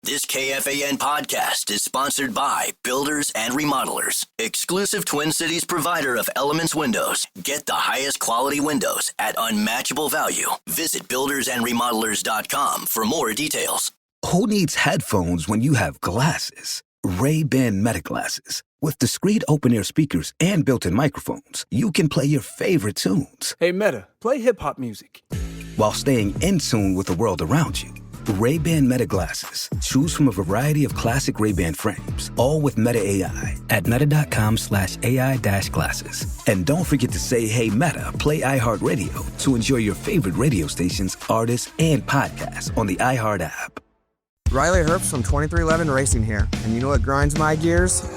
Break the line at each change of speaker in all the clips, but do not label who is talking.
This KFAN podcast is sponsored by Builders and Remodelers, exclusive Twin Cities provider of Elements Windows. Get the highest quality windows at unmatchable value. Visit buildersandremodelers.com for more details.
Who needs headphones when you have glasses? Ray-Ban Meta glasses. With discreet open-ear speakers and built-in microphones, you can play your favorite tunes.
Hey Meta, play hip-hop music.
While staying in tune with the world around you. Ray-Ban Meta glasses. Choose from a variety of classic Ray-Ban frames, all with Meta AI at meta.com/AI-glasses. And don't forget to say, hey Meta, play iHeartRadio to enjoy your favorite radio stations, artists, and podcasts on the iHeart app.
Riley Herbst from 2311 Racing here. And you know what grinds my gears?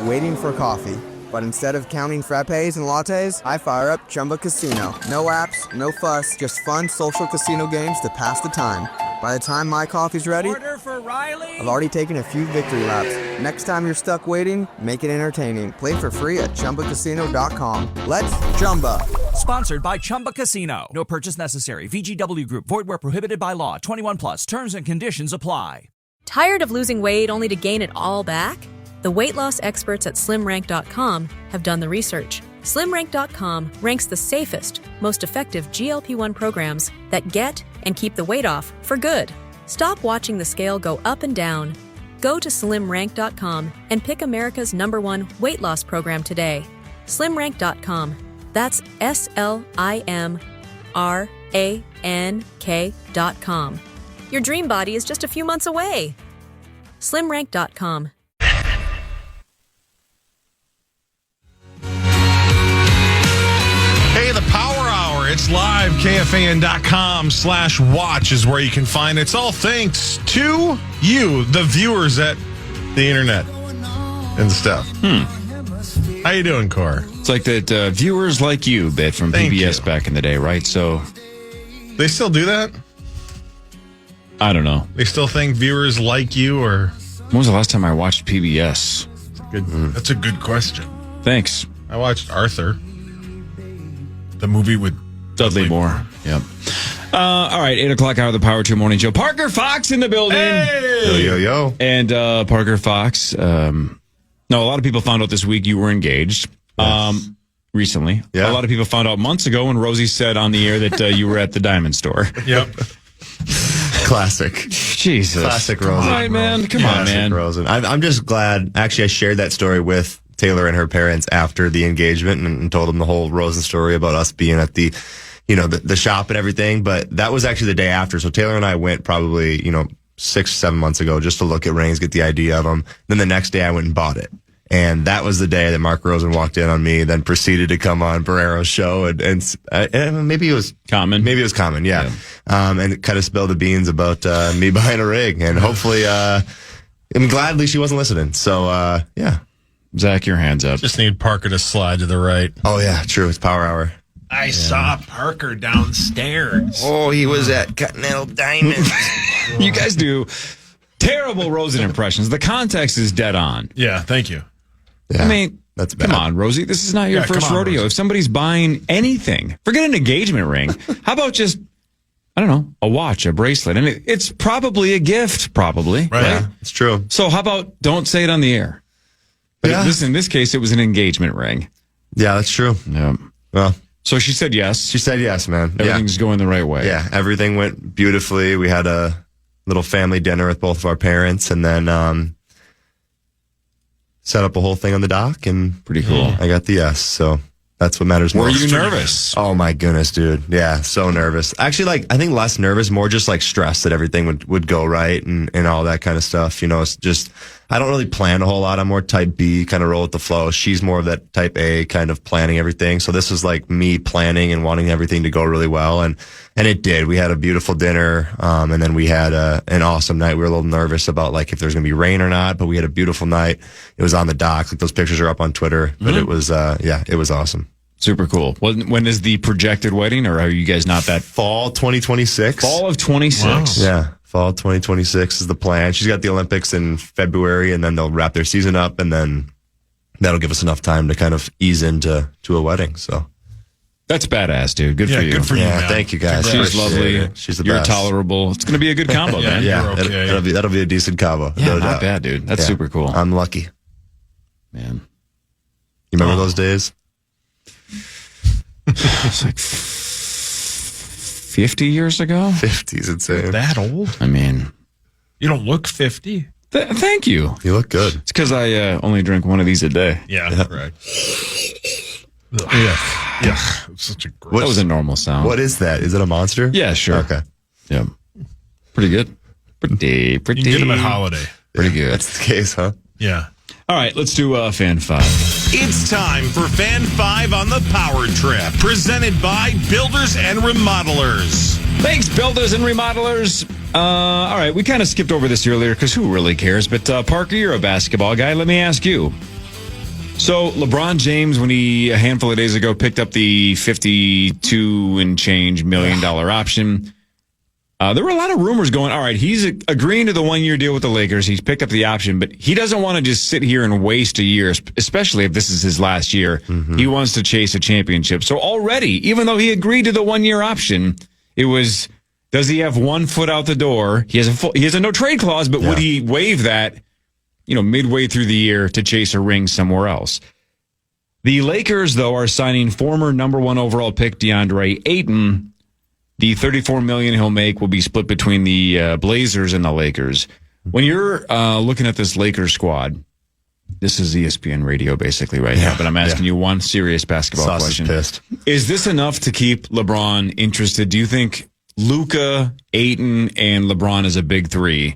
Waiting for coffee. But instead of counting frappes and lattes, I fire up Chumba Casino. No apps, no fuss, just fun social casino games to pass the time. By the time my coffee's ready,
order for Riley.
I've already taken a few victory laps. Next time you're stuck waiting, make it entertaining. Play for free at ChumbaCasino.com. Let's Chumba.
Sponsored by Chumba Casino. No purchase necessary. VGW Group. Void where prohibited by law. 21 plus. Terms and conditions apply.
Tired of losing weight only to gain it all back? The weight loss experts at SlimRank.com have done the research. SlimRank.com ranks the safest, most effective GLP-1 programs that get and keep the weight off for good. Stop watching the scale go up and down. Go to SlimRank.com and pick America's #1 weight loss program today. SlimRank.com. That's SLIMRANK.com. Your dream body is just a few months away. SlimRank.com.
Hey, the Power Hour. It's live. KFAN.com/watch is where you can find it. It's all thanks to you, the viewers at the internet and stuff. How you doing, Cor?
It's like that viewers like you bit from PBS back in the day, right? So
they still do that?
I don't know.
They still think viewers like you, or
when was the last time I watched PBS?
That's a good question.
Thanks.
I watched Arthur, the movie with
Dudley Moore. Yep. All right, 8 o'clock hour of the Power 2 Morning Show. Parker Fox in the building.
Hey! Yo.
And Parker Fox, a lot of people found out this week you were engaged. Yes. Recently.
Yeah.
A lot of people found out months ago when Rosie said on the air that you were at the diamond store.
Yep.
Classic.
Jesus.
Classic Rosen.
All right, man. Come on, man.
Rosen. I'm just glad. Actually, I shared that story with Taylor and her parents after the engagement and told them the whole Rosen story about us being at the shop and everything. But that was actually the day after. So Taylor and I went probably, 6-7 months ago just to look at rings, get the idea of them. Then the next day I went and bought it. And that was the day that Mark Rosen walked in on me, then proceeded to come on Barrero's show. And maybe it was
Common.
Yeah. And kind of spilled the beans about me buying a ring. And hopefully, I'm gladly she wasn't listening. So, yeah.
Zach, your hands up.
Just need Parker to slide to the right.
Oh, yeah, true. It's Power Hour.
I saw Parker downstairs.
Oh, he was at Continental Diamonds.
You guys do terrible Rosen impressions. The context is dead on.
Yeah, thank you.
Yeah,
I mean,
that's bad.
Come on, Rosie. This is not your first rodeo.
Rosie.
If somebody's buying anything, forget an engagement ring. How about just, I don't know, a watch, a bracelet? I mean, it's probably a gift, probably.
Right.
Yeah, it's true.
So how about don't say it on the air? But in this case, it was an engagement ring.
Yeah, that's true.
Yeah.
Well,
so she said yes.
She said yes, man.
Everything's going the right way.
Yeah, everything went beautifully. We had a little family dinner with both of our parents, and then set up a whole thing on the dock, and
pretty cool.
I got the yes, so that's what matters most.
Were you nervous?
Oh my goodness, dude. Yeah, so nervous. Actually, I think less nervous, more just stressed that everything would go right and all that kind of stuff. It's just, I don't really plan a whole lot. I'm more type B, kind of roll with the flow. She's more of that type A, kind of planning everything. So this was me planning and wanting everything to go really well. And it did. We had a beautiful dinner. And then we had an awesome night. We were a little nervous about if there's going to be rain or not, but we had a beautiful night. It was on the dock. Those pictures are up on Twitter, but it was, it was awesome.
Super cool. When is the projected wedding, or are you guys not that?
Fall 2026.
Fall of 26.
Wow. Yeah. Fall 2026 is the plan. She's got the Olympics in February, and then they'll wrap their season up, and then that'll give us enough time to kind of ease into a wedding. So
That's badass, dude. Good for you.
Good for you,
Yeah,
man.
thank you guys.
She's lovely.
She's the
You're
best.
tolerable. It's going to be a good combo, man.
You're
Yeah,
okay.
that'll be a decent combo.
Yeah,
no
not
doubt.
bad, dude. That's
Yeah.
super cool.
I'm lucky.
Man.
You remember those days?
It's like 50 years ago?
50's insane.
That old?
I mean,
You don't look 50.
thank you.
You look good.
It's because I only drink one of these a day.
Yeah, right. Yeah. It's such a great.
That was a normal sound.
What is that? Is it a monster?
Yeah, sure.
Okay.
Yeah. Pretty good. Pretty.
You can get them at Holiday.
Pretty good.
That's the case, huh?
Yeah.
All right, let's do Fan 5.
It's time for Fan 5 on the Power Trip, presented by Builders and Remodelers.
Thanks, builders and remodelers. All right, we kind of skipped over this earlier because who really cares? But Parker, you're a basketball guy. Let me ask you. So LeBron James, when he a handful of days ago picked up the $52 and change million option, there were a lot of rumors going. All right, he's agreeing to the 1-year deal with the Lakers. He's picked up the option, but he doesn't want to just sit here and waste a year, especially if this is his last year. Mm-hmm. He wants to chase a championship. So already, even though he agreed to the 1-year option, it was, does he have one foot out the door? He has a no trade clause, but would he waive that, midway through the year to chase a ring somewhere else? The Lakers, though, are signing former number 1 overall pick DeAndre Ayton. The $34 million he'll make will be split between the Blazers and the Lakers. When you're looking at this Lakers squad, this is ESPN radio basically right now, but I'm asking you one serious basketball question.
Pissed.
Is this enough to keep LeBron interested? Do you think Luka, Ayton, and LeBron as a big three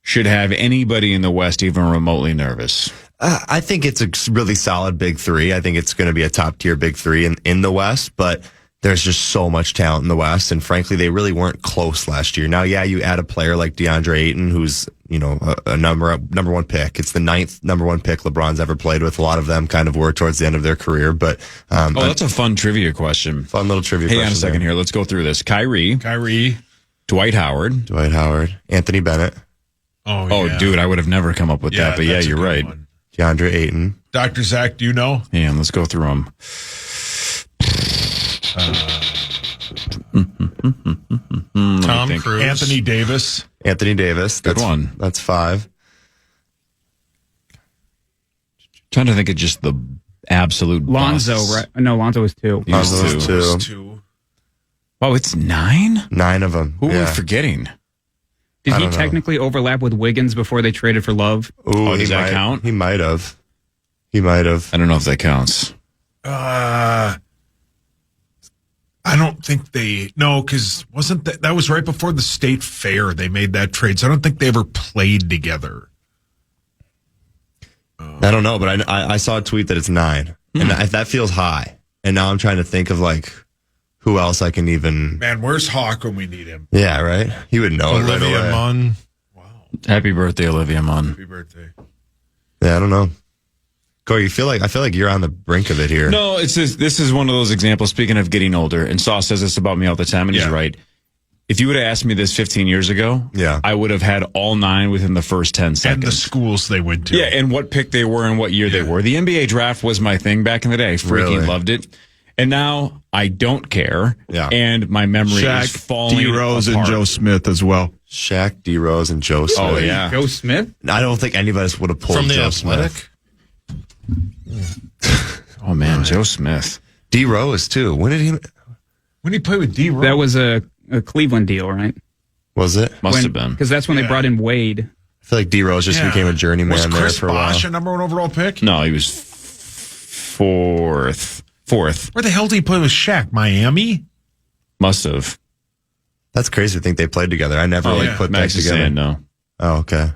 should have anybody in the West even remotely nervous?
I think it's a really solid big three. I think it's going to be a top tier big three in the West, but there's just so much talent in the West, and frankly, they really weren't close last year. Now, you add a player like DeAndre Ayton, who's a number 1 pick. It's the 9th number 1 pick LeBron's ever played with. A lot of them kind of were towards the end of their career, but
that's a fun trivia question.
Fun little trivia question.
Hang on a second here. Let's go through this. Kyrie, Dwight Howard,
Anthony Bennett.
Oh, dude, I would have never come up with that, but yeah, you're right.
One.
DeAndre Ayton.
Dr. Zach, do you know?
Yeah, let's go through them.
Tom Cruise. Anthony Davis.
Good one.
That's 5.
Trying to think of just the absolute
Lonzo,
busts.
right? No, Lonzo was 2.
Lonzo was 2.
2.
Oh, it's 9?
9 of them.
Who are we forgetting?
Did
I
he
don't know.
technically overlap with Wiggins before they traded for Love?
Ooh,
does that count?
He might have. He might have.
I don't know if that counts.
I don't think because wasn't that was right before the state fair they made that trade, so I don't think they ever played together.
I don't know, but I saw a tweet that it's 9, and that feels high. And now I'm trying to think of who else I can even.
Man, where's Hawk when we need him?
Yeah, right. He would know it right
Olivia
away.
Munn.
Happy birthday, Olivia Munn.
Happy birthday.
Yeah, I don't know. Corey, I feel like you're on the brink of it here.
No, this is one of those examples. Speaking of getting older, and Saw says this about me all the time, and he's right. If you would have asked me this 15 years ago, I would have had all 9 within the first 10 seconds.
And the schools they went to.
Yeah, and what pick they were and what year they were. The NBA draft was my thing back in the day. I freaking loved it. And now I don't care. Yeah. And my memory is falling
D-Rose
apart.
and Joe Smith as well.
Shaq, D-Rose, and Joe Smith.
Oh, yeah.
Joe Smith?
I don't think any of us would have pulled
From the
Joe
Athletic?
Smith.
Oh, man, Joe Smith.
D-Rose, too. When did
he play with D-Rose?
That was a Cleveland deal, right?
Was it?
Must have been.
Because that's when they brought in Wade.
I feel like D-Rose just became a journeyman
was
there
Chris
for a while.
Bosh a number 1 overall pick?
No, he was fourth.
Where the hell did he play with Shaq? Miami?
Must have.
That's crazy to think they played together. I never put
Max
that
is
together.
saying no.
Oh, okay.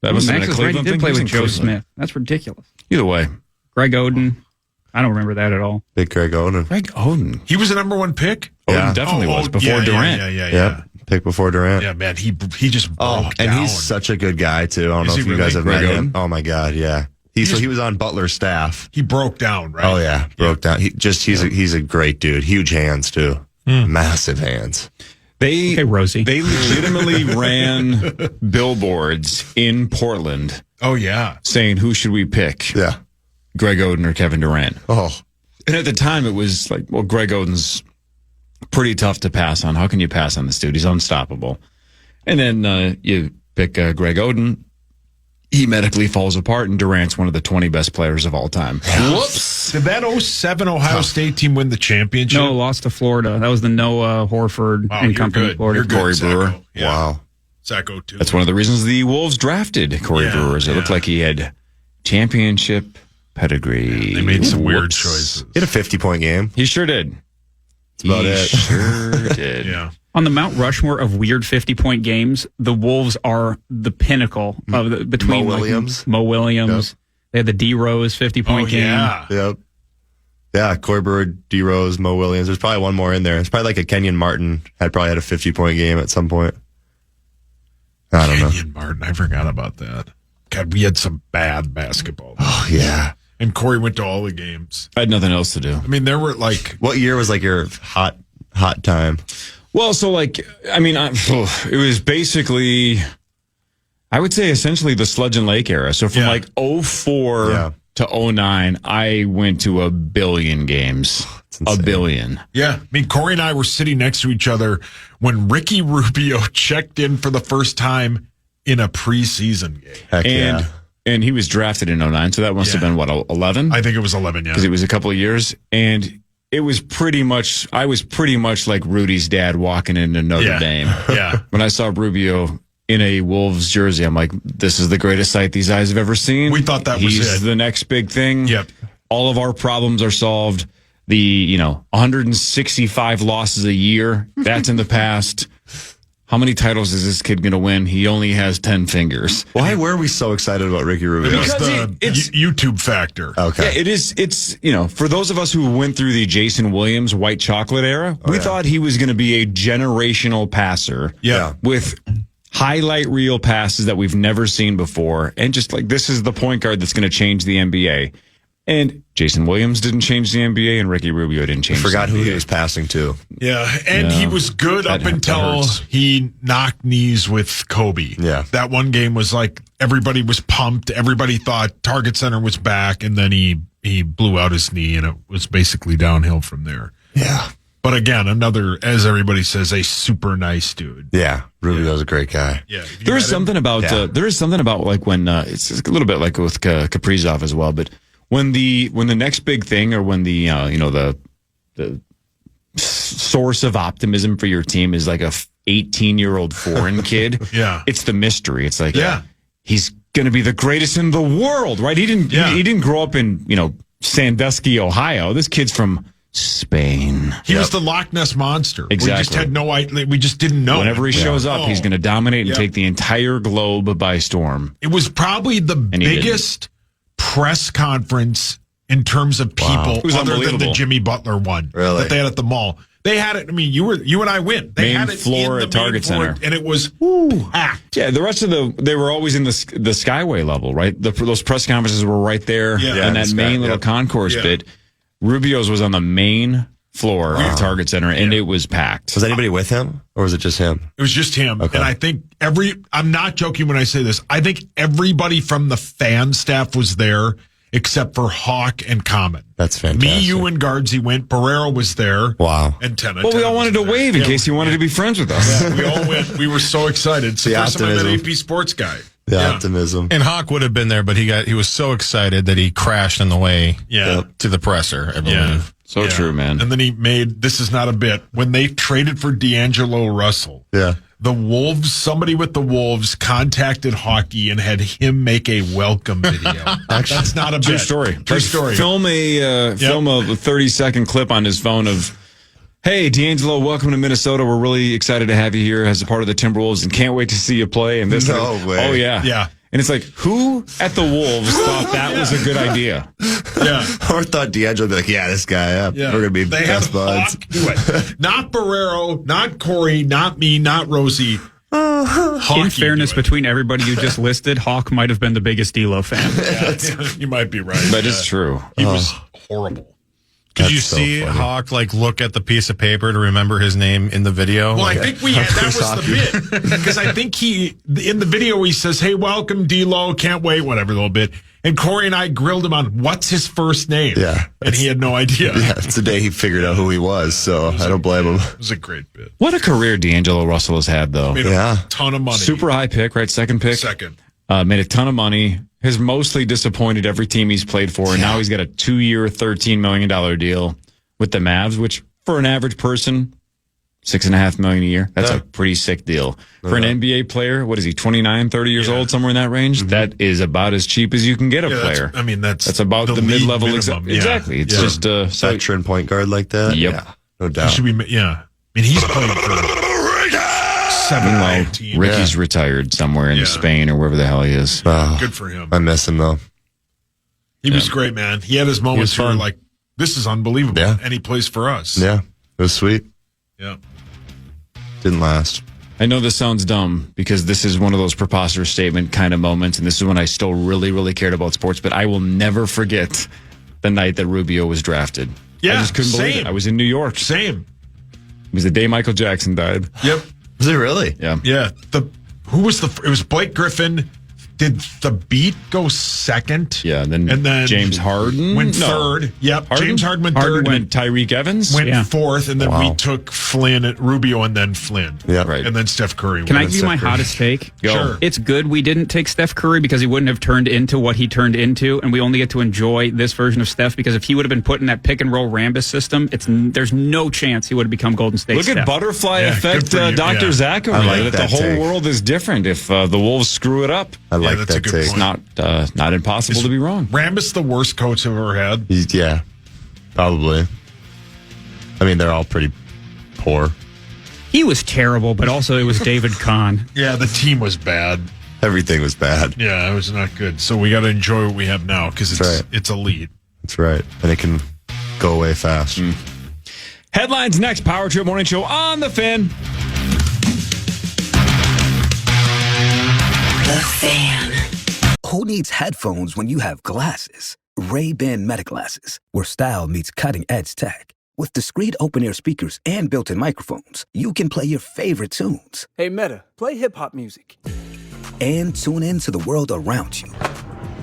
That was
Max
a
is right. He
Cleveland
did
thing.
play
He was
with
in
Joe
Cleveland.
Smith. That's ridiculous.
Either way.
Greg Oden. I don't remember that at all.
Big Greg Oden.
Greg Oden.
He was a number 1 pick?
Oden definitely was before Durant.
Yeah.
Pick before Durant.
Yeah, man, he just broke
and
down.
he's such a good guy too. I don't know
Is
if
he
you guys have
really?
met
Greg
him.
Oden?
Oh my God, yeah. He was on Butler's staff.
He broke down, right?
Oh yeah, broke down. He's a great dude. Huge hands too. Massive hands.
Okay, Rosie.
They legitimately ran billboards in Portland
Oh, yeah.
saying, who should we pick?
Yeah.
Greg Oden or Kevin Durant?
Oh,
And at the time, it was like, well, Greg Oden's pretty tough to pass on. How can you pass on this dude? He's unstoppable. And then you pick Greg Oden. He medically falls apart, and Durant's one of the 20 best players of all time.
Whoops. Did that 07 Ohio State team win the championship?
No, lost to Florida. That was the Noah Horford and company.
Good.
Florida.
You're good,
Corey
Zacco.
Brewer.
Yeah.
Wow.
Zacco, too.
That's one of the reasons the Wolves drafted Corey Brewer. It looked like he had championship pedigree.
Yeah, they made some weird choices.
He had a 50-point game.
He sure did.
about it.
Sure did.
Yeah.
On the Mount Rushmore of weird 50-point games, the Wolves are the pinnacle of the, between
Mo Williams.
Mo Williams.
Yep.
They had the D Rose 50-point game.
Yeah.
Yep. Yeah, Corey Brewer, D Rose, Mo Williams. There's probably one more in there. It's probably like a Kenyon Martin had a 50-point game at some point. I don't know.
Kenyon Martin. I forgot about that. God, we had some bad basketball.
Oh, yeah.
And Corey went to all the games.
I had nothing else to do.
I mean, there were like...
What year was like your hot time?
Well, so like, I mean, it was basically, I would say essentially the Sludge and Lake era. So from like 04 to 09, I went to a billion games. A billion.
Yeah. I mean, Corey and I were sitting next to each other when Ricky Rubio checked in for the first time in a preseason game.
Heck yeah.
And he was drafted in 09, so that must have been, what, 11?
I think it was 11, yeah.
Because it was a couple of years. And it was pretty much, I was pretty much like Rudy's dad walking into Notre Dame.
Yeah.
When I saw Rubio in a Wolves jersey, I'm like, this is the greatest sight these eyes have ever seen.
We thought that was
He's
it.
the next big thing.
Yep.
All of our problems are solved. The, 165 losses a year, that's in the past. How many titles is this kid going to win? He only has 10 fingers.
Why were we so excited about Ricky Rubio?
Because it's YouTube factor.
Okay.
Yeah, it is. It's, for those of us who went through the Jason Williams white chocolate era, we thought he was going to be a generational passer.
Yeah.
With highlight reel passes that we've never seen before. And just like, this is the point guard that's going to change the NBA. And Jason Williams didn't change the NBA, and Ricky Rubio didn't change
Forgot
the NBA.
who he was passing to.
Yeah, and he was good up until he knocked knees with Kobe.
Yeah.
That one game was like everybody was pumped. Everybody thought Target Center was back, and then he blew out his knee, and it was basically downhill from there.
Yeah.
But again, another, as everybody says, a super nice dude.
Yeah, Rubio's a great guy.
Yeah.
There is something about like when it's a little bit like with Kaprizov as well, but when the next big thing, or when the the source of optimism for your team is like a 18-year-old foreign kid, it's the mystery. It's like, he's going to be the greatest in the world, right? He didn't grow up in Sandusky, Ohio. This kid's from Spain.
He was the Loch Ness Monster.
Exactly.
We just had no idea. We just didn't know.
Whenever he shows up, he's going to dominate and take the entire globe by storm.
It was probably the biggest press conference in terms of people,
It was
other than the
unbelievable.
Jimmy Butler one that they had at the mall. They had it. I mean, you and I went. They
Main
had it
floor
in the
at Target
main floor,
Center.
and it was packed.
Yeah, the rest of they were always in the Skyway level, right? Those press conferences were right there in that main little concourse bit. Rubio's was on the main floor of Target Center, and it was packed.
Was anybody with him, or was it just him?
It was just him.
Okay.
And I think I'm not joking when I say this, I think everybody from the fan staff was there except for Hawk and Common.
That's fantastic.
Me, you, and Guardsy went. Barrero was there.
Wow.
And Tena.
Well, we all wanted to wave in case he wanted to be friends with us.
Yeah, we all went. We were so excited. It's the first time I met AP Sports guy.
The optimism.
And Hawk would have been there, but he was so excited that he crashed on the way to the presser, I believe.
Yeah.
So true, man.
And then he made, this is not a bit, when they traded for D'Angelo Russell, the Wolves, somebody with the Wolves contacted Hockey and had him make a welcome video. That's not a bit.
True story.
True story.
Film a 30-second clip on his phone of, hey, D'Angelo, welcome to Minnesota. We're really excited to have you here as a part of the Timberwolves and can't wait to see you play. And this,
No way.
Oh, yeah.
Yeah.
And it's like, who at the Wolves thought that was a good idea?
Yeah.
Or thought D'Angelo would be like, this guy, we're going to be
They
best
had
buds.
Hawk do it. Not Barrero, not Corey, not me, not Rosie. Hockey
In fairness,
do it.
between everybody you just listed, Hawk might have been the biggest D'Lo fan.
You might be right.
That is true.
He was horrible.
Could you see Hawk look at the piece of paper to remember his name in the video?
Well, I think that was the bit. Because I think in the video he says, "Hey, welcome, D-Lo, can't wait," whatever, little bit. And Corey and I grilled him on what's his first name.
Yeah.
And he had no idea.
Yeah, it's the day he figured out who he was, so I don't blame him.
It was a great bit.
What a career D'Angelo Russell has had, though.
Made a ton of money.
Super high pick, right? Second pick.
Second.
Made a ton of money. Has mostly disappointed every team he's played for. And now he's got a 2-year, $13 million deal with the Mavs, which for an average person, $6.5 million a year. That's a pretty sick deal. For an NBA player, what is he, 29, 30 years old, somewhere in that range? Mm-hmm. That is about as cheap as you can get a player.
That's
about the mid-level. Exactly. It's just a
veteran point guard like that.
Yep.
Yeah, no doubt.
He should be, I mean, he's playing for 7 teams.
Ricky's retired somewhere in Spain or wherever the hell he is.
Good for him.
I miss him, though.
He was great, man. He had his moments where like, this is unbelievable.
Yeah.
And he plays for us.
Yeah. It was sweet.
Yeah.
Didn't last.
I know this sounds dumb because this is one of those preposterous statement kind of moments, and this is when I still really, really cared about sports, but I will never forget the night that Rubio was drafted.
Yeah,
I just couldn't believe it. I was in New York.
Same.
It was the day Michael Jackson died.
Yep.
Was it really?
Yeah.
Yeah. It was Blake Griffin. Did the Beat go second?
Yeah, and then James Harden
went third. Yep, James Harden went
Harden
third.
Went Tyreek Evans
went fourth, and then we took Rubio, and then Flynn.
Yeah, right.
And then Steph Curry.
Can I give you my hottest take?
Go.
Sure.
It's good we didn't take Steph Curry because he wouldn't have turned into what he turned into, and we only get to enjoy this version of Steph because if he would have been put in that pick and roll Rambus system, there's no chance he would have become Golden State.
Look
Steph.
at butterfly effect, Dr. Zach over there. That the whole world is different if the Wolves screw it up.
I like
that's
that
a good
take.
point.
It's not impossible to be wrong.
Rambus the worst coach I've ever had?
Yeah, probably. I mean, they're all pretty poor.
He was terrible, but also it was David Kahn.
Yeah, the team was bad.
Everything was bad.
Yeah, it was not good. So we got to enjoy what we have now because it's elite.
That's right. And it can go away fast.
Headlines next. Power Trip Morning Show on the Fan.
The Fan. Who needs headphones when you have glasses? Ray-Ban Meta glasses, where style meets cutting-edge tech. With discreet open-ear speakers and built-in microphones, you can play your favorite tunes.
Hey, Meta, play hip-hop music.
And tune in to the world around you.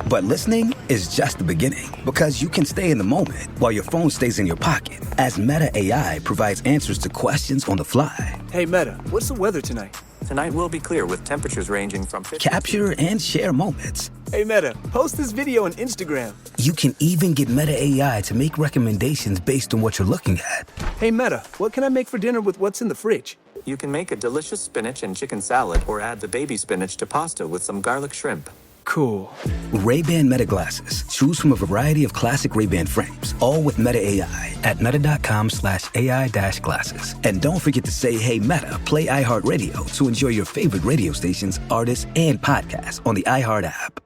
But listening is just the beginning, because you can stay in the moment while your phone stays in your pocket, as Meta AI provides answers to questions on the fly.
Hey, Meta, what's the weather tonight?
Tonight will be clear with temperatures ranging from 50
Capture and share moments.
Hey, Meta, post this video on Instagram.
You can even get Meta AI to make recommendations based on what you're looking at.
Hey, Meta, what can I make for dinner with what's in the fridge?
You can make a delicious spinach and chicken salad or add the baby spinach to pasta with some garlic shrimp.
Cool.
Ray-Ban Meta glasses. Choose from a variety of classic Ray-Ban frames, all with Meta AI at meta.com/AI-glasses. And don't forget to say, hey, Meta, play iHeartRadio to enjoy your favorite radio stations, artists, and podcasts on the iHeart app.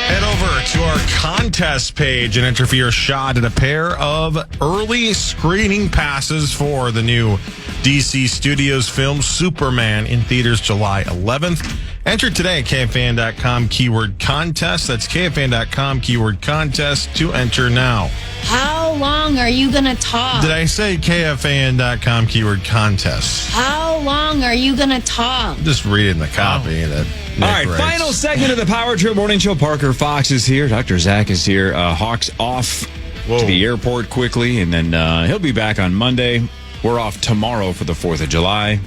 Head over to our contest page and enter for your shot at a pair of early screening passes for the new DC Studios film Superman in theaters July 11th. Enter today at KFAN.com keyword contest. That's KFAN.com keyword contest to enter now.
How long are you going to talk?
Did I say KFAN.com keyword contest?
How long are you going to talk?
I'm just reading the copy that Nick
All right,
writes.
final segment of the Power Trip Morning Show. Parker Fox is here. Dr. Zach is here. Hawk's off to the airport quickly, and then he'll be back on Monday. We're off tomorrow for the 4th of July.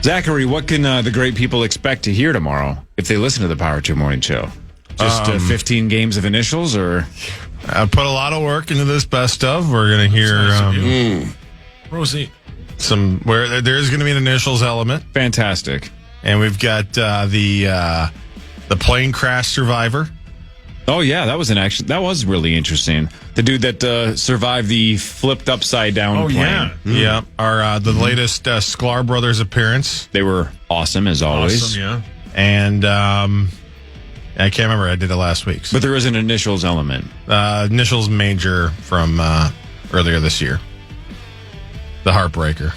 Zachary, what can the great people expect to hear tomorrow if they listen to the Power Trip Morning Show? Just 15 games of initials, or?
I put a lot of work into this best of. We're going to hear
Rosie.
Where there's going to be an initials element.
Fantastic.
And we've got the plane crash survivor.
Oh yeah, that was really interesting. The dude that survived the flipped upside down plane.
Yeah. Yeah. Our the latest Sklar Brothers appearance.
They were awesome as always.
Awesome, yeah.
And I can't remember. I did it last week.
But there is an initials element.
Initials major from earlier this year. The Heartbreaker.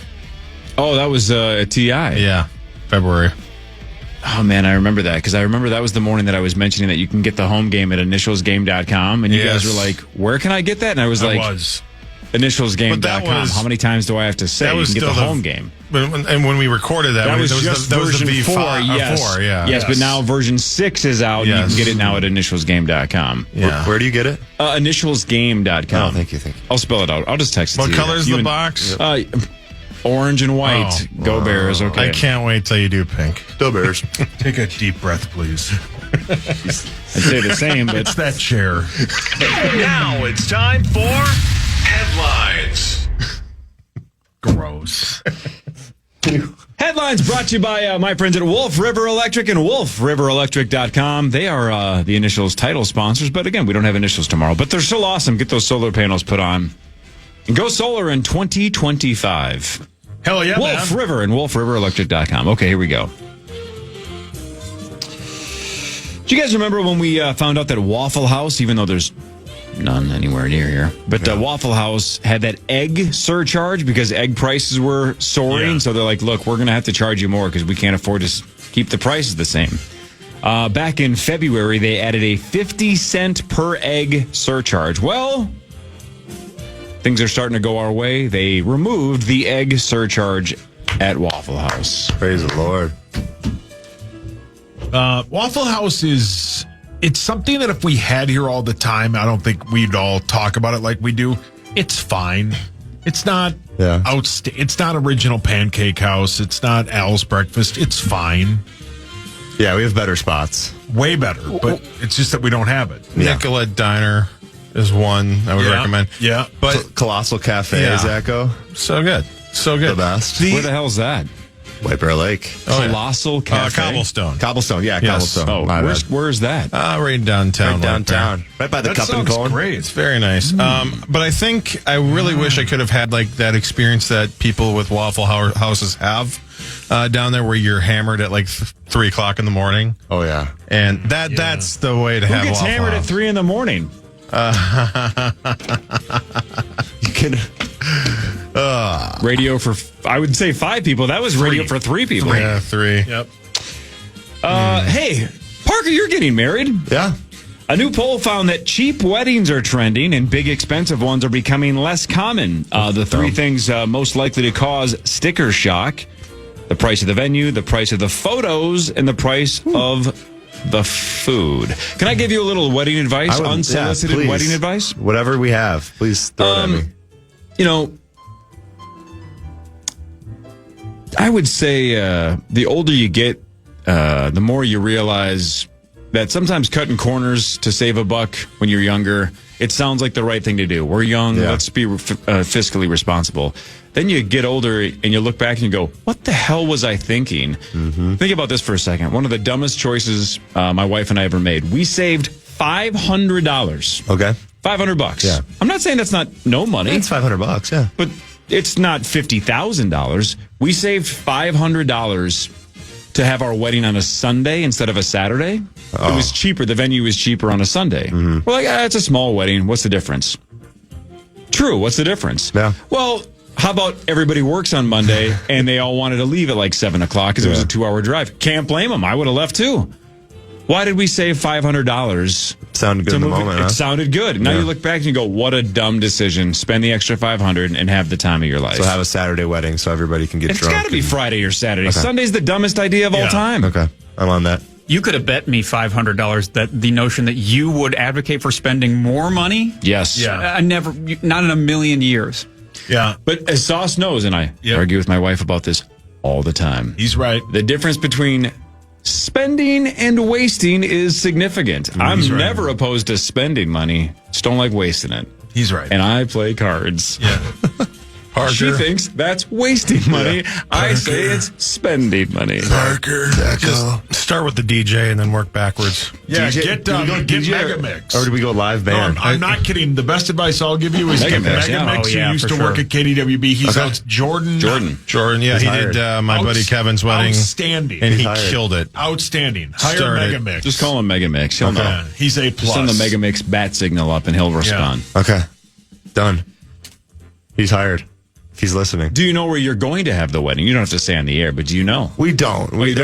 Oh, that was a TI.
Yeah. February
Oh, man, I remember that because I remember that was the morning that I was mentioning that you can get the home game at initialsgame.com. And you guys were like, where can I get that? And I was initialsgame.com. How many times do I have to say you can get the home game?
And when we recorded that
was just version 4, yes.
4, yeah.
Yes, but now version 6 is out, and you can get it now at initialsgame.com.
Yeah. Where do you get it?
Initialsgame.com.
Oh, thank you.
I'll spell it out. I'll just text it to you.
What color is the box?
Orange and white. Go Bears. Okay.
I can't wait till you do pink.
Go Bears.
Take a deep breath, please.
I'd say the same, but
it's that chair.
Now it's time for headlines.
Gross.
Headlines brought to you by my friends at Wolf River Electric and wolfriverelectric.com. They are the Initials title sponsors, but again, we don't have Initials tomorrow, but they're still awesome. Get those solar panels put on and go solar in 2025.
Hell yeah,
Wolf River and wolfriverelectric.com. Okay, here we go. Do you guys remember when we found out that Waffle House, even though there's none anywhere near here, but Waffle House had that egg surcharge because egg prices were soaring? So they're like, look, we're going to have to charge you more because we can't afford to keep the prices the same. Back in February, they added a 50-cent per egg surcharge. Well, things are starting to go our way. They removed the egg surcharge at Waffle House.
Praise the Lord.
Waffle House it's something that if we had here all the time, I don't think we'd all talk about it like we do. It's fine. It's not it's not Original Pancake House. It's not Al's Breakfast. It's fine.
Yeah, we have better spots.
Way better, but it's just that we don't have it.
Nicolette Diner is one I would recommend.
Yeah.
But Colossal Cafe, Zacho.
So good. So good.
The best.
Where the hell is that?
White Bear Lake.
Colossal Cafe?
Cobblestone.
Cobblestone, yeah,
Yes.
Cobblestone.
Where's that?
Right downtown.
Right downtown. Right by the Cup and Cone.
Great.
It's very nice. But I think I really wish I could have had like that experience that people with Waffle Houses have down there where you're hammered at like 3 o'clock in the morning.
Oh, yeah.
And that's the way to have
Who gets
Waffle
hammered
House.
at 3 in the morning?
You can...
Radio for, I would say 5 people. That was radio for 3 people.
Yeah, 3.
Yep.
Hey, Parker, you're getting married.
Yeah.
A new poll found that cheap weddings are trending and big expensive ones are becoming less common. The 3 things most likely to cause sticker shock: the price of the venue, the price of the photos, and the price of the food. Can I give you a little wedding advice? Unsolicited wedding advice?
Whatever we have, please throw it at me.
You know, I would say the older you get, the more you realize that sometimes cutting corners to save a buck when you're younger, it sounds like the right thing to do. We're young, let's be fiscally responsible. Then you get older and you look back and you go, what the hell was I thinking? Mm-hmm. Think about this for a second. One of the dumbest choices my wife and I ever made. We saved $500.
Okay.
$500.
Yeah.
I'm not saying that's not no money.
It's $500, yeah.
But it's not $50,000. We saved $500 to have our wedding on a Sunday instead of a Saturday. Oh. It was cheaper. The venue was cheaper on a Sunday. Mm-hmm. We're like, it's a small wedding. What's the difference? True. What's the difference?
Yeah.
Well, how about everybody works on Monday and they all wanted to leave at like 7 o'clock because it was a 2-hour drive? Can't blame them. I would have left too. Why did we save $500?
Sounded good in the moment,
It sounded good. Now you look back and you go, what a dumb decision. Spend the extra $500 and have the time of your life.
So have a Saturday wedding so everybody can get drunk.
It's got to be Friday or Saturday. Okay. Sunday's the dumbest idea of all time.
Okay, I'm on that.
You could have bet me $500 that the notion that you would advocate for spending more money.
Yes.
Yeah. I never, not in a million years.
Yeah.
But as Sauce knows, and I argue with my wife about this all the time.
He's right.
The difference between spending and wasting is significant. I'm never opposed to spending money. Just don't like wasting it.
He's right.
And I play cards.
Yeah. Parker.
She thinks that's wasting money. Yeah. I say it's spending money.
Parker. Just start with the DJ and then work backwards. Yeah, get Mega Mix.
Or do we go live band?
No, I'm not kidding. The best advice I'll give you is get Mega Mix. Who used to work at KDWB. He's out. Jordan.
Yeah, he did my buddy Kevin's wedding.
Outstanding.
And he killed it.
Outstanding. Hire Mega Mix.
Just call him Mega Mix. He'll know.
He's A+.
Just send the Mega Mix bat signal up and he'll respond.
Okay. Done. He's hired. if he's listening.
Do you know where you're going to have the wedding? You don't have to say on the air, but do you know?
We don't.
Don't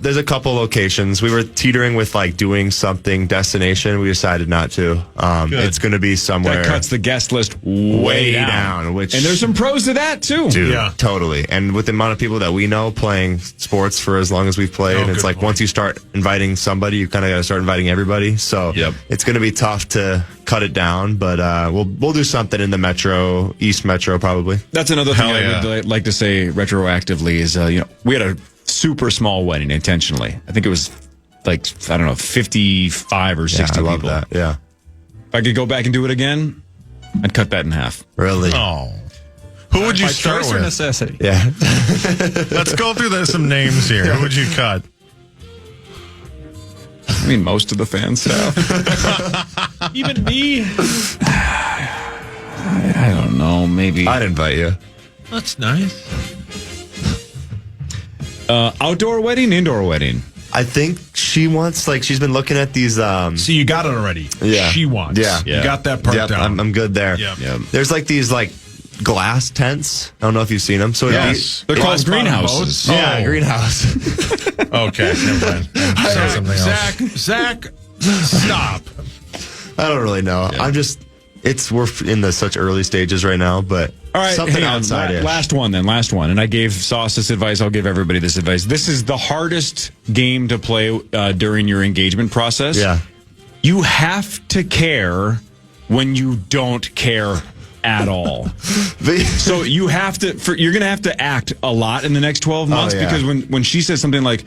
There's a couple locations. We were teetering with like doing something destination. We decided not to. It's going to be somewhere.
That cuts the guest list way down.
Which,
and there's some pros to that too.
Dude, totally. And with the amount of people that we know playing sports for as long as we've played, it's like once you start inviting somebody, you kind of got to start inviting everybody. So it's going to be tough to cut it down, but we'll do something in the East Metro probably.
That's another thing I would like to say retroactively is, we had a super small wedding intentionally. I think it was 55 or 60
I love
people.
That. Yeah.
If I could go back and do it again, I'd cut that in half.
Really?
Oh. Who would you start
choice
with?
Or necessity?
Yeah.
Let's go through some names here. Who would you cut?
I mean, most of the fan staff.
Even me.
I don't know. Maybe
I'd invite you.
That's nice.
Outdoor wedding, indoor wedding.
I think she wants, she's been looking at these.
So you got it already.
Yeah.
She wants.
Yeah.
You got that part down.
I'm good there.
Yep.
There's these glass tents. I don't know if you've seen them. So
they're called greenhouses.
Yeah, greenhouse.
Okay, never mind. Say something else.
Zach, stop.
I don't really know.
Yeah.
We're in such early stages right now, but
all right,
something outside.
Last one. And I gave Sauce this advice. I'll give everybody this advice. This is the hardest game to play during your engagement process.
Yeah.
You have to care when you don't care at all. So you have to. You're going to have to act a lot in the next 12 months because when she says something like,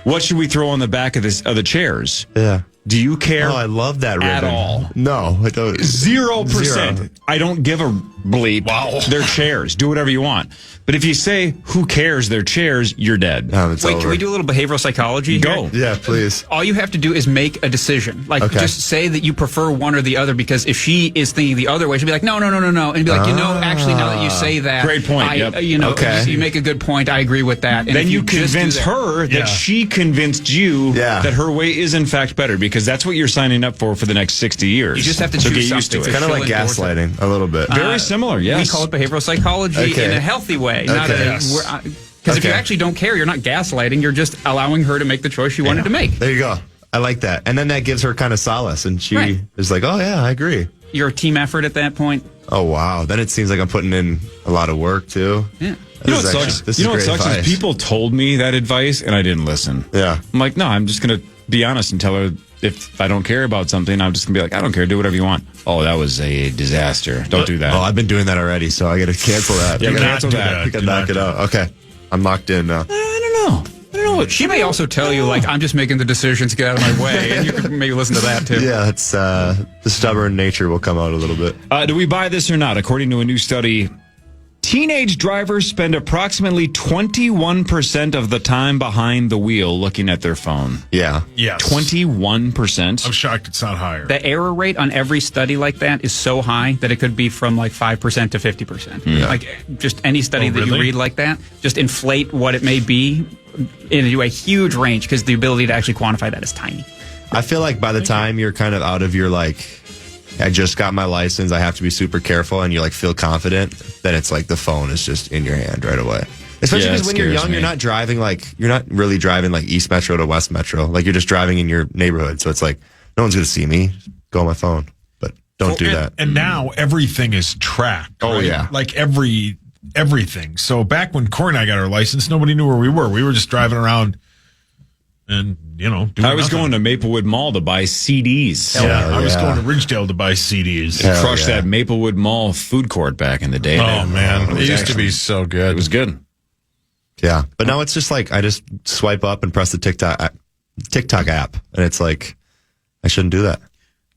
"What should we throw on the back of the chairs?"
Yeah.
Do you care?
Oh, I love that ribbon.
At all?
No, I don't.
0%. I don't give a bleep.
Wow.
They're chairs. Do whatever you want. But if you say, who cares, they're chairs, you're dead.
Wait, can we do a little behavioral psychology
Go.
here?
Yeah, please.
All you have to do is make a decision. Just say that you prefer one or the other, because if she is thinking the other way, she'll be like, no. And be like, actually, now that you say that.
Great point.
You make a good point. I agree with that. And
then you convince her that she convinced you that her way is in fact better, because that's what you're signing up for the next 60 years.
You just have to
so
choose
get used to
something.
it.
Kind of like gaslighting a little bit.
Very similar, yes.
We call it behavioral psychology in a healthy way. Because if you actually don't care, you're not gaslighting. You're just allowing her to make the choice she wanted to make.
There you go. I like that. And then that gives her kind of solace. And she is like, oh, yeah, I agree.
You're a team effort at that point.
Oh, wow. Then it seems like I'm putting in a lot of work, too.
Yeah.
You know what sucks is people told me that advice and I didn't listen.
Yeah.
I'm like, no, I'm just going to be honest and tell her if I don't care about something, I'm just going to be like, I don't care. Do whatever you want. Oh, that was a disaster. Don't do that.
Oh, I've been doing that already, so I got to cancel that.
Yeah, cancel that.
I got to knock it out. Okay. I'm locked in now.
I don't know.
She may also tell you, I'm just making the decisions, get out of my way. And you can maybe listen to that, too.
Yeah, it's the stubborn nature will come out a little bit.
Do we buy this or not? According to a new study, teenage drivers spend approximately 21% of the time behind the wheel looking at their phone.
Yeah.
Yes.
21%.
I'm shocked it's not higher.
The error rate on every study like that is so high that it could be from 5% to 50%.
Yeah.
Just any study that you read like that, just inflate what it may be into a huge range, because the ability to actually quantify that is tiny.
I feel like by the time you're kind of out of your I just got my license, I have to be super careful, and you feel confident, then it's the phone is just in your hand right away. Especially because when you're young, you're not driving you're not really driving East Metro to West Metro. You're just driving in your neighborhood. So it's no one's going to see me. Go on my phone. But don't do that.
And now everything is tracked.
Oh,
right?
yeah.
Everything. So back when Corey and I got our license, nobody knew where we were. We were just driving around and, doing
I was
nothing.
going to Maplewood Mall to buy CDs.
I was going to Ridgedale to buy CDs.
Crushed that Maplewood Mall food court back in the day.
Oh, man. It used to be so good.
It was good.
Yeah. But now it's just I just swipe up and press the TikTok app. And it's I shouldn't do that.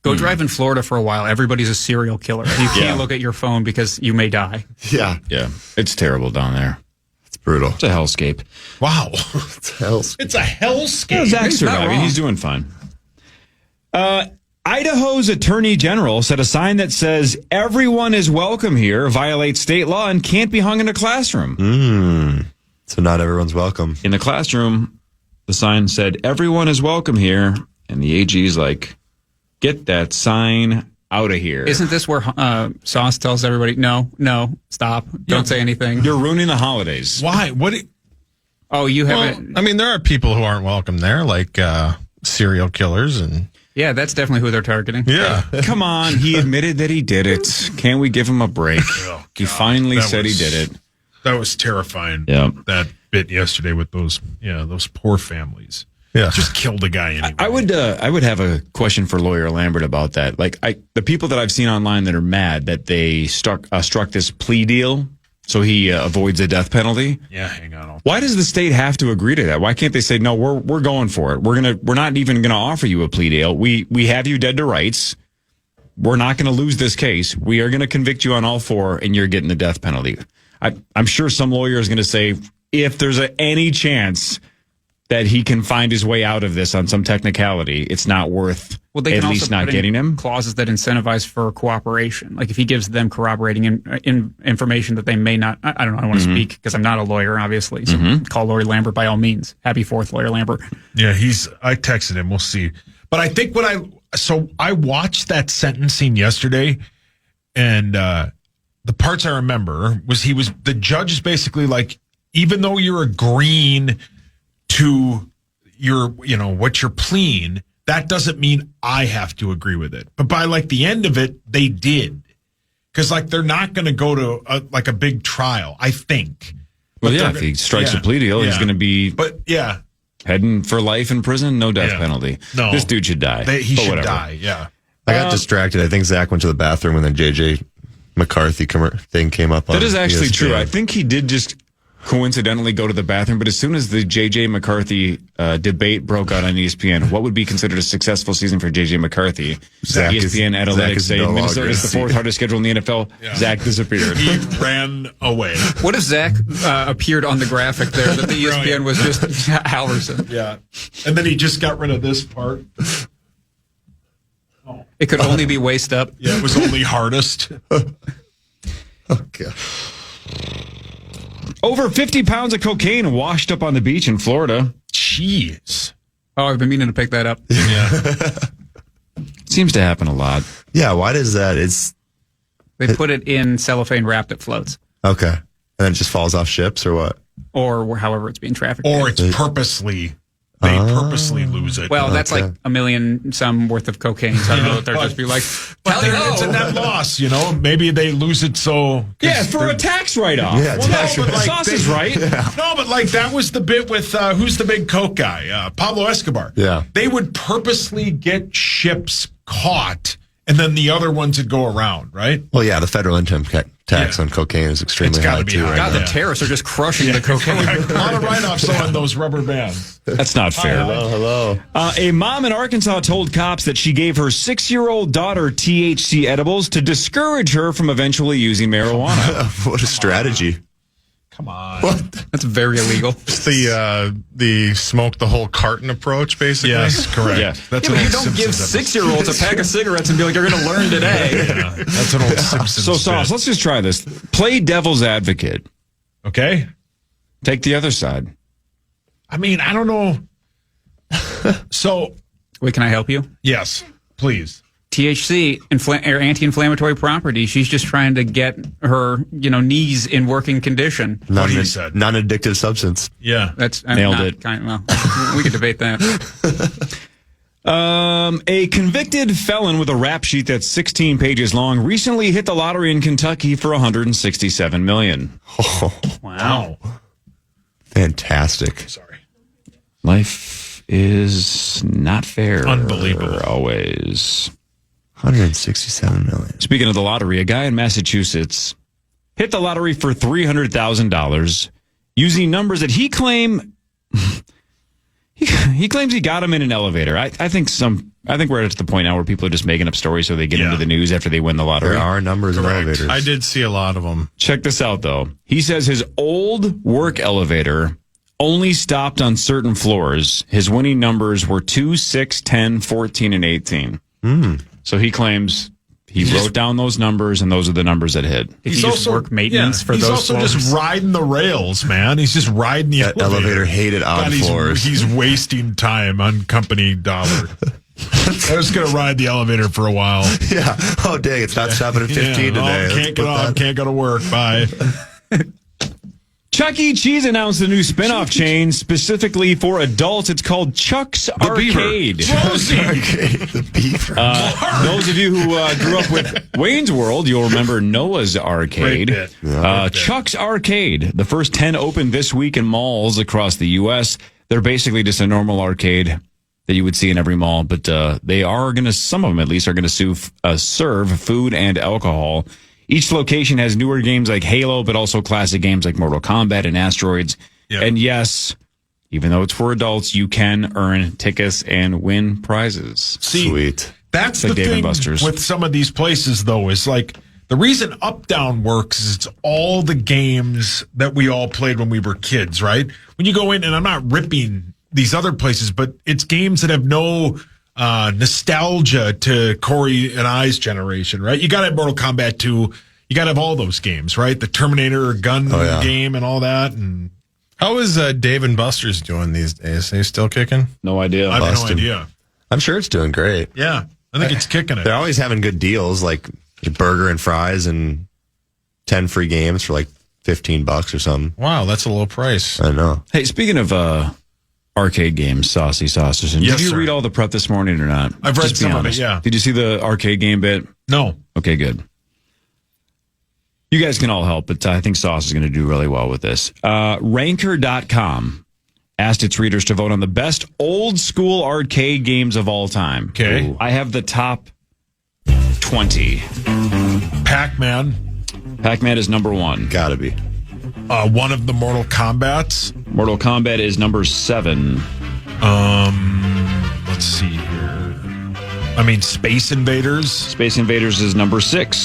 Go drive in Florida for a while. Everybody's a serial killer. You can't look at your phone because you may die.
Yeah.
Yeah. It's terrible down there.
It's brutal.
It's a hellscape.
Wow.
It's hellscape.
It's a hellscape.
Zach's surviving. He's doing fine. Idaho's attorney general said a sign that says everyone is welcome here violates state law and can't be hung in a classroom.
So not everyone's welcome.
In the classroom, the sign said everyone is welcome here. And the AG's like, get that sign out of here.
Isn't this where Sauce tells everybody, no, stop, don't say anything?
You're ruining the holidays.
Why? What?
Oh, you haven't.
I mean, there are people who aren't welcome there, like serial killers and.
Yeah, that's definitely who they're targeting.
Yeah.
Come on. He admitted that he did it. Can't we give him a break?
Oh,
he finally said he did it.
That was terrifying.
Yeah.
That bit yesterday with those poor families.
Yeah.
Just killed a guy anyway.
I would have a question for Lawyer Lambert about that. Like, the people that I've seen online that are mad that they struck this plea deal so he avoids a death penalty.
Yeah, hang on.
Why does the state have to agree to that? Why can't they say, no, we're going for it. We're not even gonna offer you a plea deal. We have you dead to rights. We're not gonna lose this case. We are gonna convict you on all four, and you're getting the death penalty. I'm sure some lawyer is gonna say, if there's any chance that he can find his way out of this on some technicality, it's not worth
They
at
can
least
also
not
put in
getting him.
clauses that incentivize for cooperation. Like if he gives them corroborating information that they may not. I don't know. I want to speak because I'm not a lawyer, obviously. So call Lawyer Lambert by all means. Happy 4th, Lawyer Lambert.
Yeah, I texted him. We'll see. But I think I watched that sentencing yesterday, and the parts I remember was the judge is basically like, even though you're agreeing to what you're pleading, that doesn't mean I have to agree with it. But by like the end of it, they did. Because like they're not going to go to a big trial, I think.
Well, yeah, if he strikes a plea deal, he's going to be heading for life in prison, no death penalty. No. This dude should die.
He should die, yeah.
I got distracted. I think Zach went to the bathroom when the J.J. McCarthy thing came up on
That is actually
ESPN.
true. I think he did just coincidentally go to the bathroom, but as soon as the J.J. McCarthy debate broke out on ESPN, what would be considered a successful season for J.J. McCarthy? ESPN analytics say Minnesota is the 4th hardest schedule in the NFL. Yeah. Zach disappeared.
He ran away.
What if Zach appeared on the graphic there that the ESPN was just Halverson?
Yeah. And then he just got rid of this part.
It could only be waist up.
Yeah, it was only hardest.
Okay.
Over 50 pounds of cocaine washed up on the beach in Florida.
Jeez.
Oh, I've been meaning to pick that up.
Yeah.
Seems to happen a lot.
Yeah, why does that?
They put it in cellophane wrapped that floats.
Okay. And then it just falls off ships or what?
Or however it's being trafficked.
Or it's purposely. They purposely lose it.
Well, that's like $1 million some worth of cocaine. So I don't know if they're just be like,
it's a net loss, Maybe they lose it so.
Yeah, for a tax write-off.
Yeah,
Sauce is right.
Yeah. No, but like that was the bit with who's the big coke guy? Pablo Escobar.
Yeah.
They would purposely get ships caught, and then the other ones would go around, right?
Well, yeah, the federal income tax on cocaine is extremely high too. Right
God,
now.
the tariffs are just crushing the cocaine.
A lot of write-offs on those rubber bands.
That's not fair.
Hello.
A mom in Arkansas told cops that she gave her 6-year-old daughter THC edibles to discourage her from eventually using marijuana.
What a strategy.
Come on.
What?
That's very illegal.
It's the smoke the whole carton approach, basically.
Yes, correct.
Yeah.
That's
Yeah,
an
but you
old
don't give
Simpsons
6-year-olds a pack of cigarettes and be like, you're going to learn today.
Yeah, that's an old Simpsons
So, Sauce,
bit.
let's just try this. Play devil's advocate.
Okay.
Take the other side.
I mean, I don't know. So,
Wait, can I help you?
yes, please.
THC, or anti-inflammatory property. She's just trying to get her, knees in working condition.
What he said.
Non-addictive substance.
Yeah.
That's
Nailed it.
We could debate that.
A convicted felon with a rap sheet that's 16 pages long recently hit the lottery in Kentucky for $167 million.
Oh,
Wow.
fantastic.
Sorry.
Life is not fair.
Unbelievable.
Always.
167 million.
Speaking of the lottery, a guy in Massachusetts hit the lottery for $300,000 using numbers that he claims he got him in an elevator. I think we're at the point now where people are just making up stories so they get into the news after they win the lottery.
There are numbers in elevators.
I did see a lot of them.
Check this out, though. He says his old work elevator only stopped on certain floors. His winning numbers were 2, 6, 10, 14, and 18. So he claims he wrote down those numbers, and those are the numbers that hit.
Did he just work maintenance for those
He's also
floors?
just riding the rails, man. He's just riding the
That elevator hated odd
God,
floors.
He's wasting time on company dollar. I was going to ride the elevator for a while.
Yeah. Oh, dang, it's not stopping at 15 today.
Can't get off. Can't go to work. Bye.
Chuck E. Cheese announced a new spin-off chain specifically for adults. It's called Chuck's Arcade.
The beaver.
Those of you who grew up with Wayne's World, you'll remember Noah's Arcade. Chuck's Arcade. The first 10 opened this week in malls across the U.S. They're basically just a normal arcade that you would see in every mall, but they are going to, some of them at least, are going to serve food and alcohol. Each location has newer games like Halo, but also classic games like Mortal Kombat and Asteroids. Yep. And yes, even though it's for adults, you can earn tickets and win prizes.
Sweet. That's
like
the
Dave
thing
Buster's.
with some of these places, though, is like the reason Up Down works is it's all the games that we all played when we were kids, right? When you go in, and I'm not ripping these other places, but it's games that have no nostalgia to Corey and I's generation, right? You got to have Mortal Kombat 2. You got to have all those games, right? The Terminator gun game and all that. And
how is Dave and Buster's doing these days? Are they still kicking?
No idea.
I have no idea.
I'm sure it's doing great.
Yeah, I think it's kicking it.
They're always having good deals, like a burger and fries and 10 free games for like $15 or something.
Wow, that's a low price.
I know.
Hey, speaking of arcade games, Saucy Sausage, and did you read all the prep this morning or not?
I've read
Just be
some
honest.
of it, yeah.
Did you see the arcade game bit?
No.
Okay, good. You guys can all help, but I think Sauce is going to do really well with this. Ranker.com asked its readers to vote on the best old school arcade games of all time.
Okay.
Ooh. I have the top 20.
Pac-Man.
Pac-Man is number 1.
Gotta be.
One of the Mortal Kombats.
Mortal Kombat is number 7.
Let's see here. I mean, Space Invaders.
Space Invaders is number 6.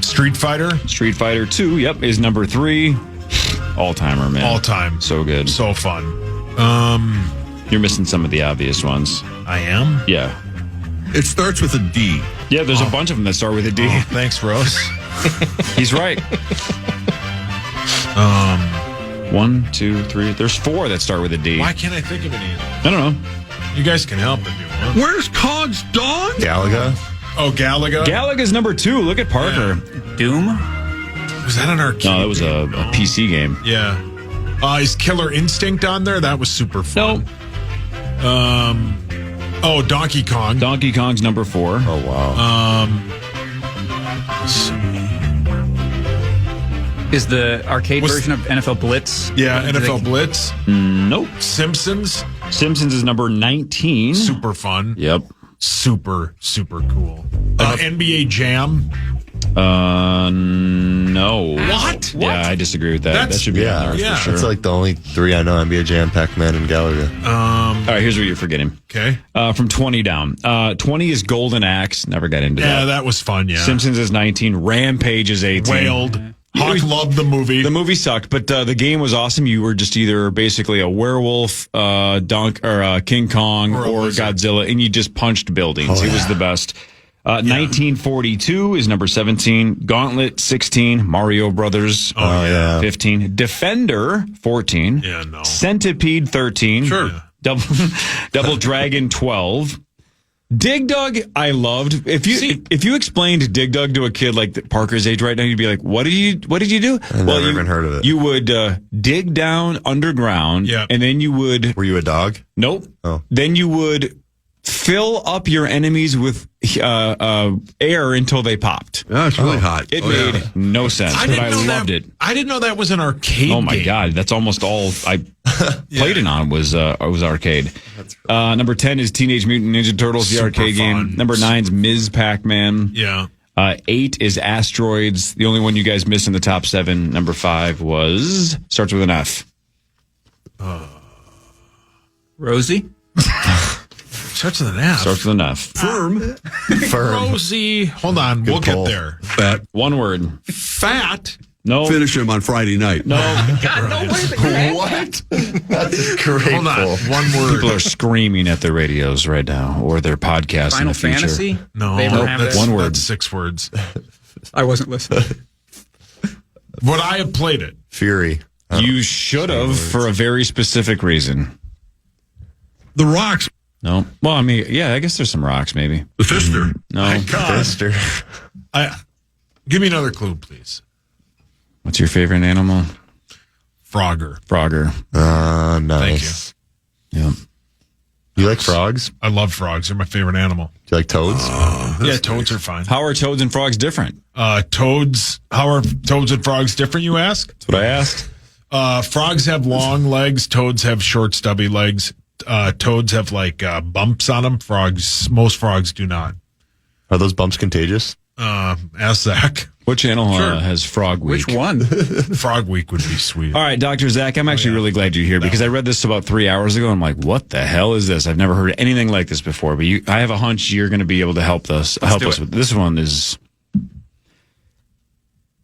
Street Fighter.
Street Fighter 2, yep, is number 3. All-timer, man.
All time.
So good.
So fun.
You're missing some of the obvious ones.
I am?
Yeah.
It starts with a D.
Yeah, there's a bunch of them that start with a D.
Oh, thanks, Rose.
He's right. 1, 2, 3. There's 4 that start with a D.
Why can't I think of any of them?
I don't know.
You guys can help if you want.
Where's Cog's dog?
Galaga.
Oh, Galaga?
Galaga's number 2. Look at Parker.
Doom?
Was that an arcade?
No, that was a PC game.
Yeah. Is Killer Instinct on there? That was super fun.
No.
Donkey Kong.
Donkey Kong's number 4.
Oh, wow.
Is the arcade version of NFL Blitz?
Yeah, NFL Blitz.
Nope.
Simpsons.
Simpsons is number 19.
Super fun.
Yep.
Super, super cool. NBA Jam.
No.
What?
Yeah, I disagree with that. That should be on there for sure.
That's like the only 3 I know: NBA Jam, Pac-Man, and Galaga.
All right, here's what you're forgetting.
Okay.
From 20 down. 20 is Golden Axe. Never got into that.
Yeah, that was fun, yeah.
Simpsons is 19. Rampage is 18.
Wailed. Hawk loved the movie.
The movie sucked, but the game was awesome. You were just either basically a werewolf, King Kong, or Godzilla, and you just punched buildings. It was the best. 1942 is number 17. Gauntlet, 16. Mario Brothers, 15. Defender, 14.
Yeah, no.
Centipede, 13.
Sure.
Double Dragon, 12. Dig Dug, I loved. If you explained Dig Dug to a kid like Parker's age right now, you'd be like, "What did you do?"
I never even heard of it.
You would dig down underground, and then you would.
Were you a dog?
Nope.
Oh.
Then you would fill up your enemies with air until they popped.
Yeah, it's really hot.
It made no sense, but I loved it.
I didn't know that was an arcade.
Oh my
game.
god, that's almost all I played it on was arcade. Number 10 is Teenage Mutant Ninja Turtles, the arcade game. Number 9 is Ms. Pac-Man.
Yeah.
8 is Asteroids. The only one you guys missed in the top 7. Number 5 starts with an F.
Rosie?
Starts with an F.
Starts with an F.
Firm.
Rosie. Hold on. We'll get there.
Fat.
One word.
Fat.
No.
Finish him on Friday night.
No.
What? That's great.
Hold on. One word.
People are screaming at their radios right now or their podcasts
Final
in the future.
Fantasy?
No.
That's
one word.
That's 6 words.
I wasn't listening.
Would I have played it?
Fury.
You should have for a very specific reason.
The rocks.
No. Well, I mean, yeah, I guess there's some rocks, maybe.
The fister.
No.
Fister. Give me another clue, please.
What's your favorite animal?
Frogger.
Nice.
Thank you.
Yeah.
You like frogs?
I love frogs. They're my favorite animal.
Do you like toads?
Yeah, toads are fine.
How are toads and frogs different?
How are toads and frogs different, you ask?
That's what I asked.
Frogs have long legs. Toads have short, stubby legs. Toads have like bumps on them. Most frogs do not.
Are those bumps contagious?
Ask Zach.
What channel has Frog Week?
Which one?
Frog Week would be sweet.
All right, Dr. Zach, I'm actually really glad you're here because I read this about 3 hours ago. I'm like, what the hell is this? I've never heard anything like this before. But I have a hunch you're going to be able to help us with this one. Is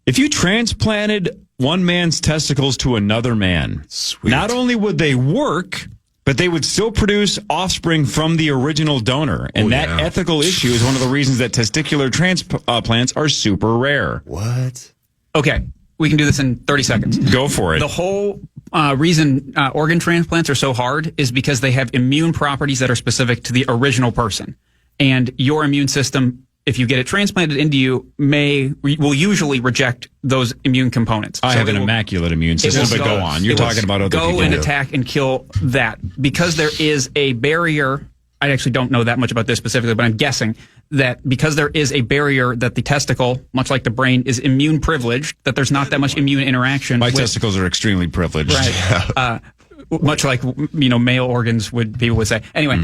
if you transplanted one man's testicles to another man, not only would they work, but they would still produce offspring from the original donor. And that ethical issue is one of the reasons that testicular transplants are super rare.
What?
Okay, we can do this in 30 seconds.
Go for it.
The whole reason organ transplants are so hard is because they have immune properties that are specific to the original person. And your immune system, if you get it transplanted into you, will usually reject those immune components.
I have an immaculate immune system, but go on. You're talking about other people.
Go and attack and kill that. Because there is a barrier, I actually don't know that much about this specifically, but I'm guessing that because there is a barrier that the testicle, much like the brain, is immune privileged, that there's not that much immune interaction.
My testicles are extremely privileged.
Right. Much like, male organs people would say. Anyway,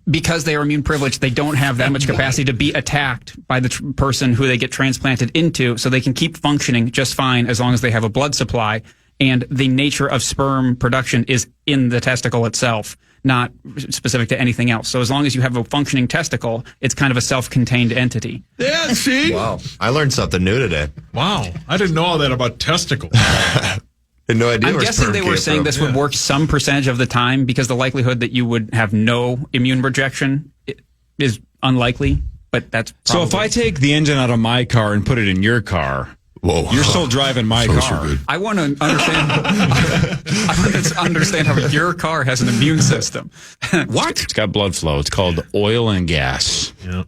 because they are immune privileged, they don't have that much capacity to be attacked by the person who they get transplanted into, so they can keep functioning just fine as long as they have a blood supply. And the nature of sperm production is in the testicle itself, not specific to anything else. So as long as you have a functioning testicle, it's kind of a self-contained entity.
Yeah, see?
Wow. I learned something new today.
Wow. I didn't know all that about testicles.
No idea.
I'm guessing they were saying this would work some percentage of the time because the likelihood that you would have no immune rejection is unlikely, but that's probably.
So if I take the engine out of my car and put it in your car, you're still driving my car.
I want to understand. I want to understand how your car has an immune system.
What? It's got blood flow. It's called oil and gas.
Yeah.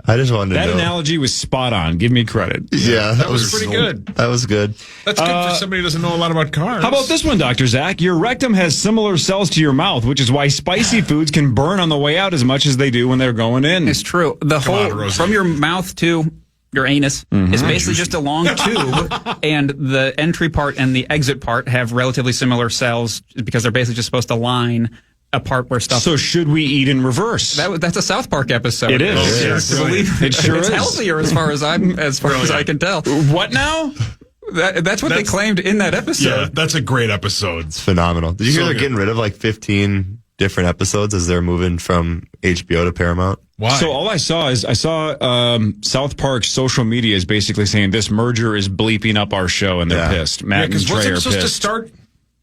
I just wanted to know.
That analogy was spot on. Give me credit.
Yeah,
that was pretty good.
That was good.
That's good for somebody who doesn't know a lot about cars.
How about this one, Dr. Zach? Your rectum has similar cells to your mouth, which is why spicy foods can burn on the way out as much as they do when they're going in.
It's true. From your mouth to your anus is basically just a long tube, and the entry part and the exit part have relatively similar cells because they're basically just supposed to line a part where stuff.
So should we eat in reverse?
That's a South Park episode.
It is.
It sure is. It's healthier as far as I can tell.
What now?
That's what they claimed in that episode.
Yeah, that's a great episode.
It's phenomenal. Did you hear they're getting rid of like 15 different episodes as they're moving from HBO to Paramount?
Why?
So all I saw South Park's social media is basically saying this merger is bleeping up our show, and they're pissed. Matt and Trey are pissed.
Supposed to start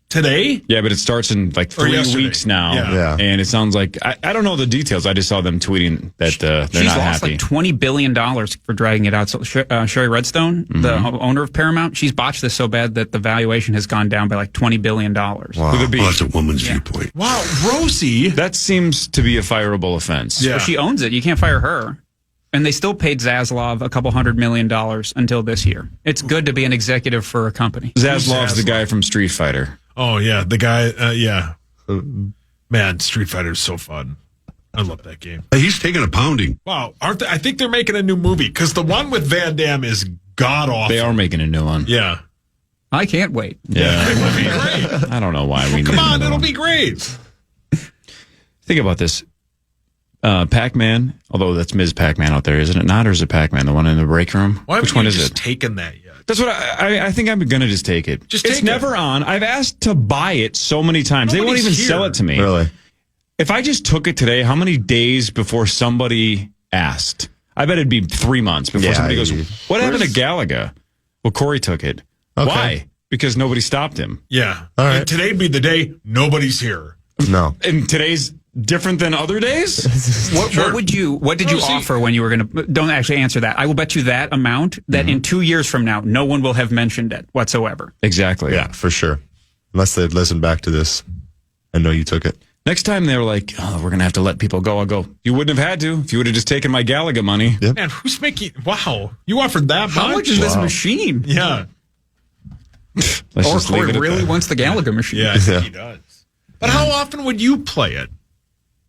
today?
Yeah, but it starts in like 3 weeks now.
Yeah.
And it sounds like, I don't know the details. I just saw them tweeting that they're
She's
not
lost
happy.
like $20 billion for dragging it out. So Sherry Redstone, the owner of Paramount, she's botched this so bad that the valuation has gone down by like $20 billion.
Wow. Well, that's a woman's viewpoint.
Wow, Rosie.
That seems to be a fireable offense.
Yeah. Well, she owns it. You can't fire her. And they still paid Zaslav a couple $100 million until this year. It's good to be an executive for a company.
Zaslav's the guy from Street Fighter.
Oh, yeah. The guy, yeah. Man, Street Fighter is so fun. I love that game.
He's taking a pounding.
Wow. I think they're making a new movie because the one with Van Damme is god-awful.
They are making a new one.
Yeah.
I can't wait.
Yeah.
It would be great.
I don't know why we need
Come on, it'll
one.
be great.
Think about this. Pac-Man, although that's Ms. Pac-Man out there, isn't it not? Or is it Pac-Man, the one in the break room?
Why
Which one is it?
Taken that yet?
That's what I think I'm going to just take it.
It's
never on. I've asked to buy it so many times. They won't even sell it to me.
Really?
If I just took it today, how many days before somebody asked? I bet it'd be 3 months before somebody goes, what happened to Galaga? Well, Corey took it. Okay. Why? Because nobody stopped him.
Yeah.
All right.
And today'd be the day nobody's here.
No.
And today's different than other days?
What did you offer when you were going to? Don't actually answer that. I will bet you that amount that in 2 years from now, no one will have mentioned it whatsoever.
Exactly.
Yeah, for sure. Unless they'd listen back to this and know you took it.
Next time they were like, oh, we're going to have to let people go. I'll go, you wouldn't have had to if you would have just taken my Gallagher money.
Yep.
Man, who's making, wow, you offered that much?
How much is this machine?
Yeah.
Let's just leave it at
really
that.
wants the Gallagher machine.
Yeah, I think he does. But how often would you play it?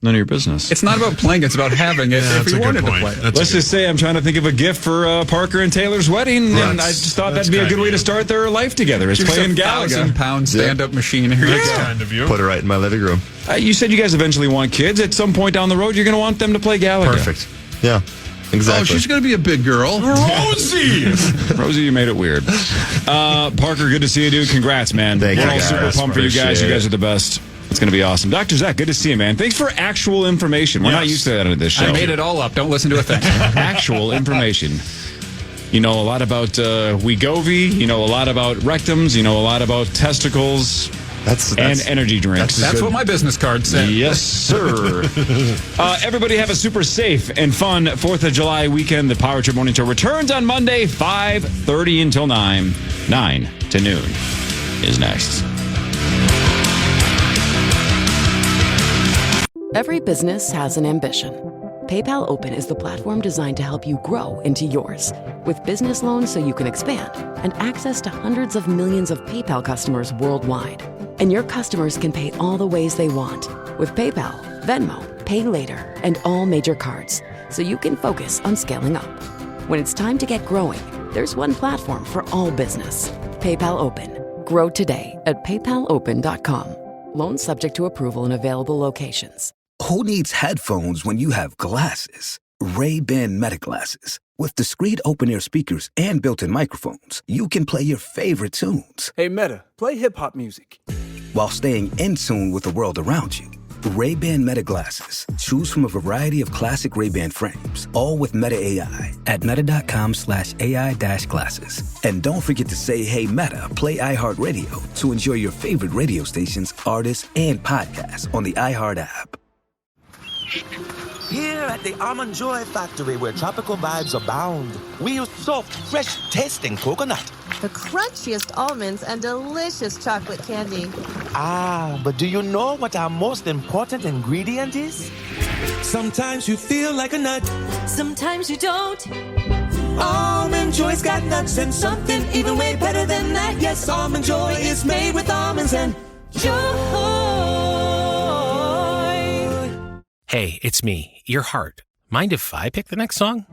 None of your business.
It's not about playing, it's about having it if you wanted to play it.
Let's just say I'm trying to think of a gift for Parker and Taylor's wedding, and I just thought that'd be a good way to start their life together, is playing Gallagher.
£1,000 stand-up machine.
That's kind of you.
Put it right in my living room.
You said you guys eventually want kids. At some point down the road, you're going to want them to play Gallagher.
Perfect. Yeah, exactly.
Oh, she's going to be a big girl.
Rosie!
Rosie, you made it weird. Parker, good to see you, dude. Congrats, man.
Thank you,
We're all
guys.
super pumped for you guys.
Appreciate
You guys
it.
are the best. It's going to be awesome. Dr. Zach, good to see you, man. Thanks for actual information. We're not used to that on this show.
I made it all up. Don't listen to a thing.
Actual information. You know a lot about Wegovy. You know a lot about rectums. You know a lot about testicles. And energy drinks.
That's what my business card said.
Yes, sir. Everybody have a super safe and fun 4th of July weekend. The Power Trip Morning Show returns on Monday, 5:30 until 9. 9 to noon is next.
Every business has an ambition. PayPal Open is the platform designed to help you grow into yours. With business loans so you can expand and access to hundreds of millions of PayPal customers worldwide. And your customers can pay all the ways they want with PayPal, Venmo, Pay Later, and all major cards, so you can focus on scaling up. When it's time to get growing, there's one platform for all business. PayPal Open. Grow today at paypalopen.com. Loans subject to approval in available locations.
Who needs headphones when you have glasses? Ray-Ban Meta glasses. With discreet open-ear speakers and built-in microphones, you can play your favorite tunes
Hey, Meta, play hip-hop music.
while staying in tune with the world around you. Ray-Ban Meta glasses. Choose from a variety of classic Ray-Ban frames, all with Meta AI at meta.com/AI-glasses. And don't forget to say, hey, Meta, play iHeartRadio to enjoy your favorite radio stations, artists, and podcasts on the iHeart app.
Here at the Almond Joy Factory, where tropical vibes abound, we use soft, fresh-tasting coconut.
The crunchiest almonds and delicious chocolate candy.
Ah, but do you know what our most important ingredient is? Sometimes you feel like a nut.
Sometimes you don't.
Almond Joy's got nuts and something even way better than that. Yes, Almond Joy is made with almonds and joy.
Hey, it's me, your heart. Mind if I pick the next song?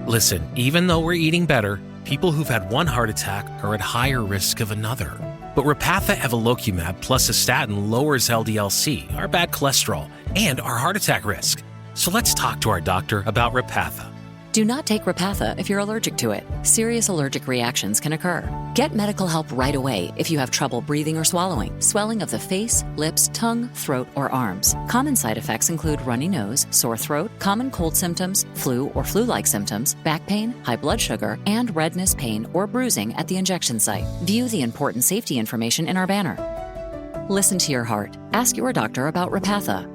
Listen, even though we're eating better, people who've had one heart attack are at higher risk of another. But Repatha Evolocumab plus a statin lowers LDL-C, our bad cholesterol, and our heart attack risk. So let's talk to our doctor about Repatha.
Do not take Repatha if you're allergic to it. Serious allergic reactions can occur. Get medical help right away if you have trouble breathing or swallowing, swelling of the face, lips, tongue, throat, or arms. Common side effects include runny nose, sore throat, common cold symptoms, flu or flu-like symptoms, back pain, high blood sugar, and redness, pain, or bruising at the injection site. View the important safety information in our banner. Listen to your heart. Ask your doctor about Repatha.